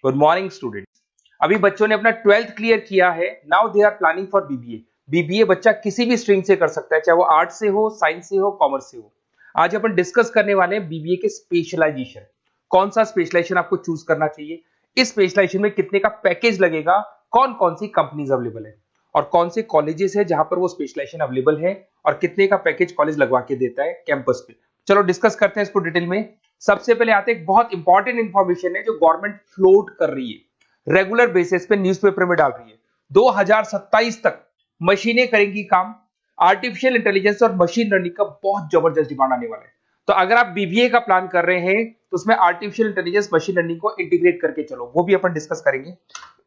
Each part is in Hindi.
Good morning students. अभी बच्चों ने अपना 12th क्लियर किया है। Now they are planning for BBA. BBA बच्चा किसी भी स्ट्रीम से कर सकता है, चाहे वो आर्ट से हो, साइंस से हो, कॉमर्स से हो। आज अपन डिस्कस करने वाले हैं बीबीए के स्पेशलाइजेशन। कौन सा स्पेशलाइजेशन आपको चूज करना चाहिए, इस स्पेशलाइजेशन में कितने का पैकेज लगेगा, कौन कौन सी कंपनीज अवेलेबल है और कौन से कॉलेजेस है जहां पर वो स्पेशलाइजेशन अवेलेबल है और कितने का पैकेज कॉलेज लगवा के देता है कैंपस पे। चलो डिस्कस करते हैं इसको डिटेल में। सबसे पहले आते हैं, एक बहुत इंपॉर्टेंट इंफॉर्मेशन है जो गवर्नमेंट फ्लोट कर रही है, रेगुलर बेसिस पे न्यूज़पेपर में डाल रही है। 2027 तक मशीनें करेंगी काम। आर्टिफिशियल इंटेलिजेंस और मशीन लर्निंग का बहुत जबरदस्त डिमांड आने वाला है। तो अगर आप बीबीए का प्लान कर रहे हैं तो उसमें आर्टिफिशियल इंटेलिजेंस, मशीन लर्निंग को इंटीग्रेट करके चलो, वो भी अपन डिस्कस करेंगे।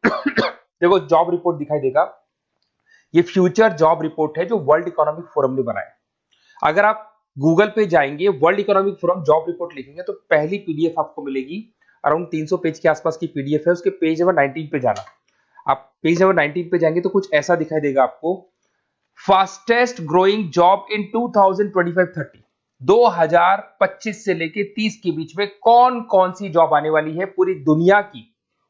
देखो जॉब रिपोर्ट दिखाई देगा, ये फ्यूचर जॉब रिपोर्ट है जो वर्ल्ड इकोनॉमिक फोरम ने बनाया। अगर आप गूगल पे जाएंगे, world economic forum job report लिखेंगे तो पहली पीडीएफ आपको मिलेगी। अराउंड 300 पेज के आसपास की पीडीएफ है। उसके पेज नंबर 19 पे जाना। आप पेज नंबर 19 पे जाएंगे तो कुछ ऐसा दिखाई देगा आपको, फास्टेस्ट ग्रोइंग जॉब इन 2025-30। 2025 से लेके 30 के बीच में कौन कौन सी जॉब आने वाली है पूरी दुनिया की,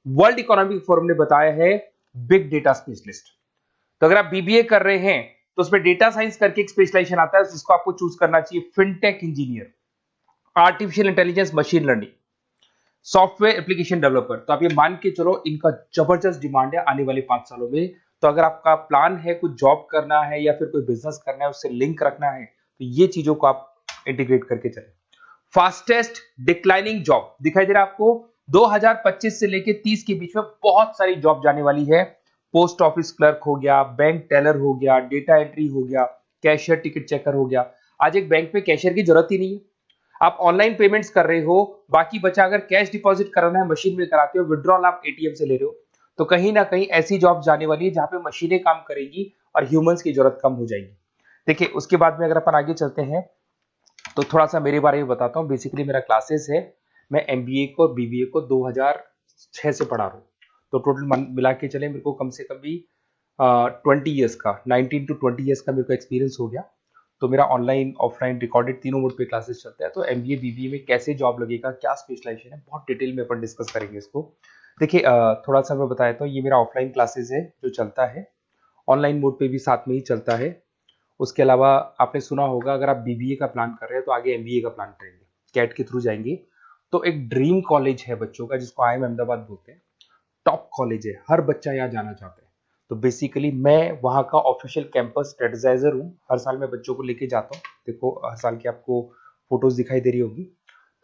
वर्ल्ड इकोनॉमिक फोरम ने बताया है। Big data specialist. तो अगर आप बीबीए कर रहे हैं तो उसमें डेटा साइंस करके एक स्पेशलाइजेशन आता है, जिसको आपको चूज करना चाहिए। Fintech engineer, artificial intelligence, machine learning, software application developer. तो आप ये मान के चलो इनका जबरदस्त डिमांड है आने वाले 5 सालों में। तो अगर आपका प्लान है कुछ जॉब करना है या फिर कोई बिजनेस करना है, उससे लिंक रखना है, तो ये चीजों को आप इंटीग्रेट करके चले। फास्टेस्ट डिक्लाइनिंग जॉब दिखाई दे रहा है आपको। 2025 से लेके 30 के बीच में बहुत सारी जॉब जाने वाली है। पोस्ट ऑफिस क्लर्क हो गया, बैंक टेलर हो गया, डेटा एंट्री हो गया, कैशियर, टिकट चेकर हो गया। आज एक बैंक में कैशियर की जरूरत ही नहीं है। आप ऑनलाइन पेमेंट्स कर रहे हो, बाकी बचा अगर कैश डिपॉजिट कराना है मशीन में कराते हो, विड्रॉल आप एटीएम से ले रहे हो। तो कहीं ना कहीं ऐसी जॉब जाने वाली है जहां पे मशीनें काम करेगी और ह्यूमंस की जरूरत कम हो जाएगी। देखिए उसके बाद में अगर अपन आगे चलते हैं तो थोड़ा सा मेरे बारे में बताता हूँ। बेसिकली मेरा क्लासेस है, मैं एमबीए को और बीबीए को 2006 से पढ़ा रहा हूँ। तो टोटल मिला के चले मेरे को कम से कम भी 20 ईयर्स का, 19 to 20 ईयर्स का मेरे को एक्सपीरियंस हो गया। तो मेरा ऑनलाइन, ऑफलाइन, रिकॉर्डेड तीनों मोड पे क्लासेस चलता है। तो एमबीए बीबीए में कैसे जॉब लगेगा, क्या स्पेशलाइजेशन है, बहुत डिटेल में अपन डिस्कस करेंगे इसको। देखिए थोड़ा सा मैं बताया था, ये मेरा ऑफलाइन क्लासेस है जो चलता है, ऑनलाइन मोड पे भी साथ में ही चलता है। उसके अलावा आपने सुना होगा, अगर आप बीबीए का प्लान कर रहे हैं तो आगे एमबीए का प्लान करेंगे, कैट के थ्रू जाएंगे। तो एक ड्रीम कॉलेज है बच्चों का जिसको आईएम अहमदाबाद बोलते हैं। टॉप कॉलेज है, हर बच्चा यहाँ जाना चाहता है। तो बेसिकली मैं वहाँ का ऑफिशियल कैंपस स्ट्रेटेजाइजर हूँ। हर साल मैं बच्चों को लेके जाता हूँ। देखो हर साल की आपको फोटोज दिखाई दे रही होगी।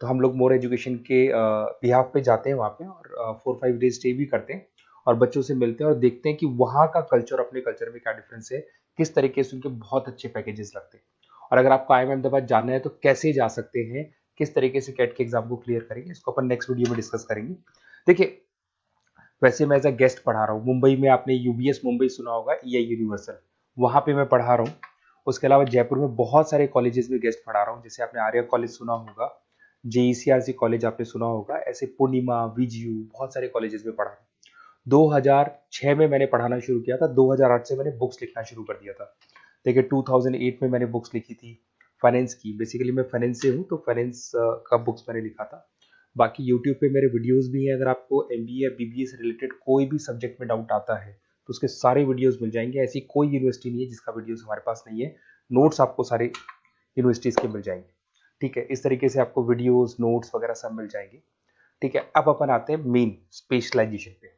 तो हम लोग मोर एजुकेशन के बिहाफ पे जाते हैं वहाँ पे और 4-5 डेज स्टे भी करते हैं और बच्चों से मिलते हैं और देखते हैं कि वहाँ का कल्चर अपने कल्चर में क्या डिफरेंस है, किस तरीके से उनके बहुत अच्छे पैकेजेस लगते हैं। और अगर आपको आईएम अहमदाबाद जाना है तो कैसे जा सकते हैं, किस तरीके से कैट के एग्जाम को क्लियर करेंगे, इसको अपन नेक्स्ट वीडियो में डिस्कस करेंगे। देखिए वैसे मैं एज अ गेस्ट पढ़ा रहा हूँ मुंबई में, आपने यूबीएस मुंबई सुना होगा, ईआई यूनिवर्सल, वहाँ पे मैं पढ़ा रहा हूँ। उसके अलावा जयपुर में बहुत सारे कॉलेजेस में गेस्ट पढ़ा रहा हूँ, जैसे आपने आर्या कॉलेज सुना होगा, जेईसीआरसी कॉलेज आपने सुना होगा, ऐसे पूर्णिमा, वीजीयू, बहुत सारे कॉलेजेस में पढ़ा रहा हूँ। 2006 में मैंने पढ़ाना शुरू किया था, 2008 से मैंने बुक्स लिखना शुरू कर दिया था। देखिए 2008 में मैंने बुक्स लिखी थी फाइनेंस की। बेसिकली मैं फाइनेंस से हूँ तो फाइनेंस का बुक्स मैंने लिखा था। बाकी यूट्यूब पे मेरे वीडियोस भी हैं। अगर आपको एमबीए या बीबीए से रिलेटेड कोई भी सब्जेक्ट में डाउट आता है तो उसके सारे वीडियोस मिल जाएंगे। ऐसी कोई यूनिवर्सिटी नहीं है जिसका वीडियोस हमारे पास नहीं है। नोट्स आपको सारे यूनिवर्सिटीज के मिल जाएंगे। ठीक है, इस तरीके से आपको वीडियोस, नोट्स वगैरह सब मिल जाएंगे। ठीक है, अब अपन आते हैं मेन स्पेशलाइजेशन पे।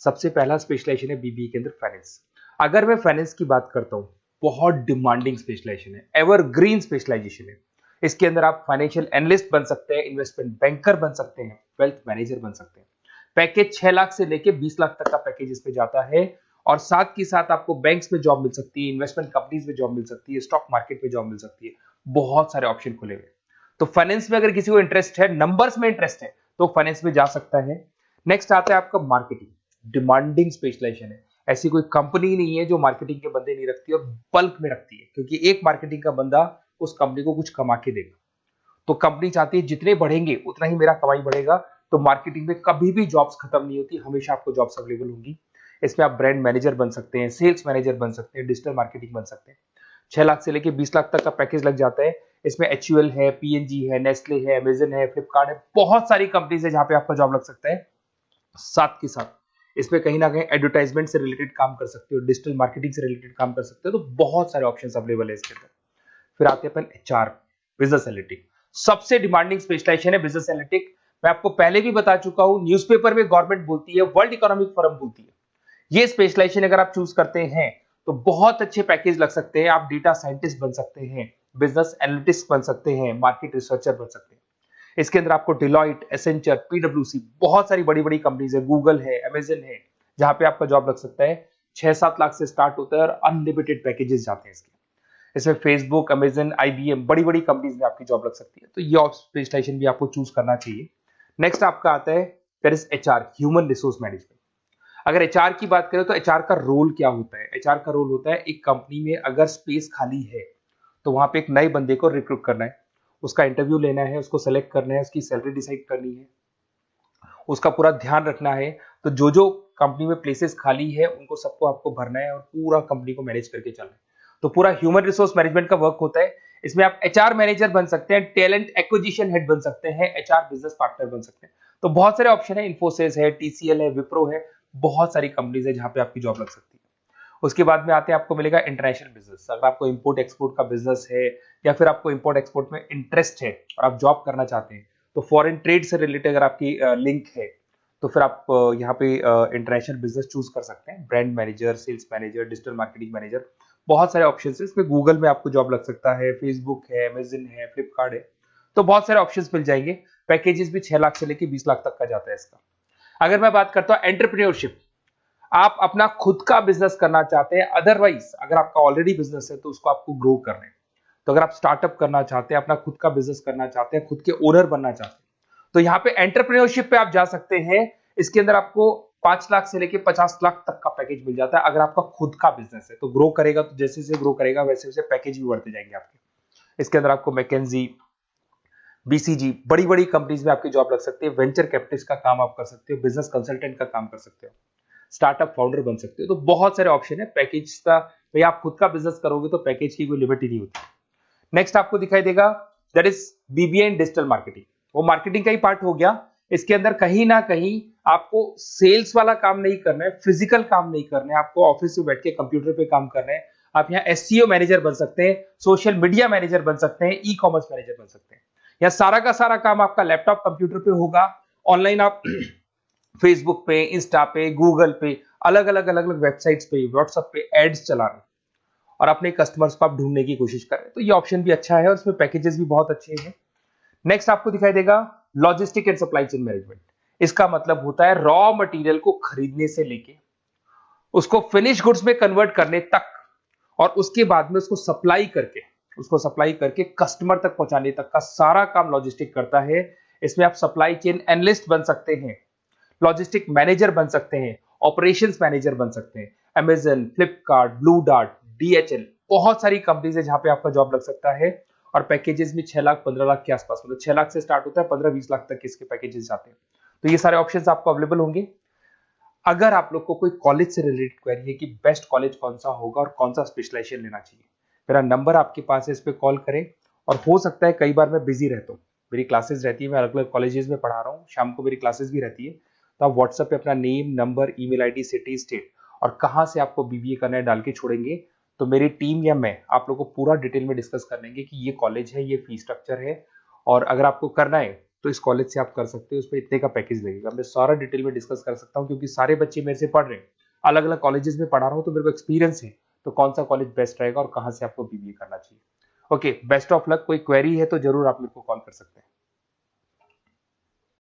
सबसे पहला स्पेशलाइजेशन है बीबीए के अंदर फाइनेंस। अगर मैं फाइनेंस की बात करता हूँ, बहुत डिमांडिंग स्पेशलाइजेशन है, एवरग्रीन स्पेशलाइजेशन है। इसके अंदर आप फाइनेंशियल एनालिस्ट बन सकते हैं, इन्वेस्टमेंट बैंकर बन सकते हैं, वेल्थ मैनेजर बन सकते हैं। पैकेज 6 लाख से लेके 20 लाख तक का पैकेज इस पे जाता है और साथ ही साथ आपको बैंक्स में जॉब मिल सकती है, इन्वेस्टमेंट कंपनीज में जॉब मिल सकती है, स्टॉक मार्केट में जॉब मिल सकती है। बहुत सारे ऑप्शन खुले हुए। तो फाइनेंस में अगर किसी को इंटरेस्ट है, नंबर्स में इंटरेस्ट है, तो फाइनेंस में जा सकता है। नेक्स्ट आता है आपका मार्केटिंग। डिमांडिंग स्पेशलाइजेशन है। ऐसी कोई कंपनी नहीं है जो मार्केटिंग के बंदे नहीं रखती और बल्क में रखती है, क्योंकि एक मार्केटिंग का बंदा उस कंपनी को कुछ कमा के देगा। तो कंपनी चाहती है जितने बढ़ेंगे उतना ही मेरा कमाई बढ़ेगा। तो मार्केटिंग में कभी भी जॉब्स खत्म नहीं होती, हमेशा आपको जॉब्स अवेलेबल होंगी। इसमें आप ब्रांड मैनेजर बन सकते हैं, सेल्स मैनेजर बन सकते हैं, डिजिटल मार्केटिंग बन सकते हैं। 6 लाख से लेके 20 लाख तक का पैकेज लग जाता है। इसमें एचयूएल है, पीएनजी है, नेस्ले है, अमेजन है, फ्लिपकार्ट है, बहुत सारी कंपनीज है जहां पे आपका जॉब लग सकता है। साथ के साथ इसमें कहीं ना कहीं एडवर्टाइजमेंट से रिलेटेड काम कर सकते हो, डिजिटल मार्केटिंग से रिलेटेड काम कर सकते हो, तो बहुत सारे ऑप्शंस अवेलेबल है इसके अंदर। फिर आते हैं अपन एचआर, बिजनेस एनालिटिक। सबसे डिमांडिंग स्पेशलाइजेशन है बिजनेस एनालिटिक। मैं आपको पहले भी बता चुका हूं, न्यूज़पेपर में गवर्नमेंट बोलती है, वर्ल्ड इकोनॉमिक फोरम बोलती है। ये स्पेशलाइजेशन अगर आप चूज करते हैं तो बहुत अच्छे पैकेज लग सकते हैं। आप डेटा साइंटिस्ट बन सकते हैं, बिजनेस एनालिटिस्ट बन सकते हैं, मार्केट रिसर्चर बन सकते हैं। इसके अंदर आपको डिलॉइट, एसेंचर, पीडब्ल्यूसी, बहुत सारी बड़ी बड़ी कंपनीज है, गूगल है, अमेजन है, जहां पे आपका जॉब लग सकता है। 6-7 लाख से स्टार्ट होता है और अनलिमिटेड पैकेजेस जाते हैं इसके। इसमें फेसबुक, अमेजन, आईबीएम, बड़ी बड़ी कंपनीज में आपकी जॉब लग सकती है, तो ये स्पेशलाइजेशन भी आपको चूज करना चाहिए। नेक्स्ट आपका आता है there is HR, human resource management. अगर एचआर की बात करें तो एचआर का रोल क्या होता है? एचआर का रोल होता है, एक कंपनी में अगर स्पेस खाली है तो वहां पे एक नए बंदे को रिक्रूट करना है, उसका इंटरव्यू लेना है, उसको सेलेक्ट करना है, उसकी सैलरी डिसाइड करनी है, उसका पूरा ध्यान रखना है। तो जो जो कंपनी में प्लेसेस खाली है उनको सबको आपको भरना है और पूरा कंपनी को मैनेज करके चलना है। तो पूरा ह्यूमन रिसोर्स मैनेजमेंट का वर्क होता है। इसमें आप एचआर मैनेजर बन सकते हैं, टैलेंट एक्विजिशन हेड बन सकते हैं, एचआर बिजनेस पार्टनर बन सकते हैं। तो बहुत सारे ऑप्शन है, इन्फोसिस है, टीसीएल है, विप्रो है, बहुत सारी कंपनीज है जहां पे आपकी जॉब लग सकती है। उसके बाद में आते हैं, आपको मिलेगा इंटरनेशनल बिजनेस। अगर आपको इंपोर्ट एक्सपोर्ट का बिजनेस है या फिर आपको इंपोर्ट एक्सपोर्ट में इंटरेस्ट है और आप जॉब करना चाहते हैं, तो फॉरेन ट्रेड से रिलेटेड अगर आपकी लिंक है तो फिर आप यहाँ पे इंटरनेशनल बिजनेस चूज कर सकते हैं। Brand manager, sales manager, digital marketing manager, बहुत सारे ऑप्शन है इसमें। गूगल में आपको जॉब लग सकता है, फेसबुक है, अमेजन है, फ्लिपकार्ट है, तो बहुत सारे ऑप्शंस मिल जाएंगे। पैकेजेस भी 6 लाख से लेके 20 लाख तक का जाता है इसका। अगर मैं बात करता हूँ एंटरप्रेन्योरशिप, आप अपना खुद का बिजनेस करना चाहते हैं, अदरवाइज अगर आपका ऑलरेडी बिजनेस है तो उसको आपको ग्रो करना है। तो अगर आप स्टार्टअप करना चाहते हैं, अपना खुद का बिजनेस करना चाहते हैं, खुद के ओनर बनना चाहते हैं, तो यहाँ पे एंटरप्रेन्योरशिप पे आप जा सकते हैं। इसके अंदर आपको 5 लाख से लेके 50 लाख तक का पैकेज मिल जाता है। अगर आपका खुद का बिजनेस है तो ग्रो करेगा, तो जैसे जैसे ग्रो करेगा वैसे वैसे पैकेज भी बढ़ते जाएंगे आपके। इसके अंदर आपको मैकेंजी, बीसीजी, बड़ी बड़ी कंपनीज में आपकी जॉब लग सकती है। वेंचर कैपिटलिस्ट का काम आप कर सकते हो, बिजनेस कंसल्टेंट का काम कर सकते हो, स्टार्टअप फाउंडर बन सकते हो। तो बहुत सारे ऑप्शन है पैकेज का। भाई आप खुद का बिजनेस करोगे तो पैकेज की कोई लिमिट ही नहीं होती। नेक्स्ट आपको दिखाई देगा that is BBA in digital marketing. वो मार्केटिंग का ही पार्ट हो गया। इसके अंदर कहीं ना कहीं आपको सेल्स वाला काम नहीं करना है, फिजिकल काम नहीं करना है, आपको ऑफिस में बैठ के कंप्यूटर पे काम करना है। आप यहाँ एसईओ मैनेजर बन सकते हैं, सोशल मीडिया मैनेजर बन सकते हैं, ई कॉमर्स मैनेजर बन सकते हैं। यह सारा का सारा काम आपका लैपटॉप कंप्यूटर पे होगा। ऑनलाइन आप फेसबुक पे, इंस्टा पे, गूगल पे, अलग अलग अलग अलग वेबसाइट्स पे, व्हाट्सएप पे एड्स चला रहे हैं और अपने कस्टमर्स को आप ढूंढने की कोशिश कर रहे हैं। तो ये ऑप्शन भी अच्छा है और इसमें पैकेजेस भी बहुत अच्छे हैं। नेक्स्ट आपको दिखाई देगा logistic and supply chain management. इसका मतलब होता है रॉ मटेरियल को खरीदने से लेके उसको फिनिश गुड्स में कन्वर्ट करने तक और उसके बाद में उसको सप्लाई करके कस्टमर तक पहुंचाने तक का सारा काम लॉजिस्टिक करता है। इसमें आप सप्लाई चेन एनालिस्ट बन सकते हैं, लॉजिस्टिक मैनेजर बन सकते हैं, ऑपरेशंस मैनेजर बन सकते हैं। Amazon, Flipkart, blue dart, DHL, बहुत सारी कंपनीज है जहां पे आपका जॉब लग सकता है। और पैकेजेस भी 6 लाख 15 लाख के आसपास, मतलब 6 लाख से स्टार्ट होता है, 15-20 लाख तक इसके पैकेजेस जाते हैं। तो ये सारे ऑप्शंस आपको अवेलेबल होंगे। अगर आप लोग को कोई कॉलेज से रिलेटेड क्वेरी है कि बेस्ट कॉलेज कौन सा होगा और कौन सा स्पेशलाइजेशन लेना चाहिए, मेरा नंबर आपके पास है, इस पे कॉल करें। और हो सकता है कई बार मैं बिजी रहता हूँ, मेरी क्लासेस रहती है, मैं अलग अलग कॉलेजेस में पढ़ा रहा हूँ, शाम को मेरी क्लासेस भी रहती है। तो आप व्हाट्सएप पे अपना name, number, email ID, city, state और कहाँ से आपको बीबीए करना है डाल के छोड़ेंगे, तो मेरी टीम या मैं आप लोग को पूरा डिटेल में डिस्कस कर लेंगे कि ये कॉलेज है, ये फीस स्ट्रक्चर है, और अगर आपको करना है तो इस कॉलेज से आप कर सकते हो, उस पर इतने का पैकेज लगेगा। मैं सारा डिटेल में डिस्कस कर सकता हूँ क्योंकि सारे बच्चे मेरे से पढ़ रहे हैं, अलग अलग कॉलेजेस में पढ़ा रहा हूँ, तो मेरे को एक्सपीरियंस है तो कौन सा कॉलेज बेस्ट रहेगा और कहाँ से आपको बीबीए करना चाहिए। Okay, best of luck. कोई क्वेरी है तो जरूर आप मेरे को कॉल कर सकते हैं।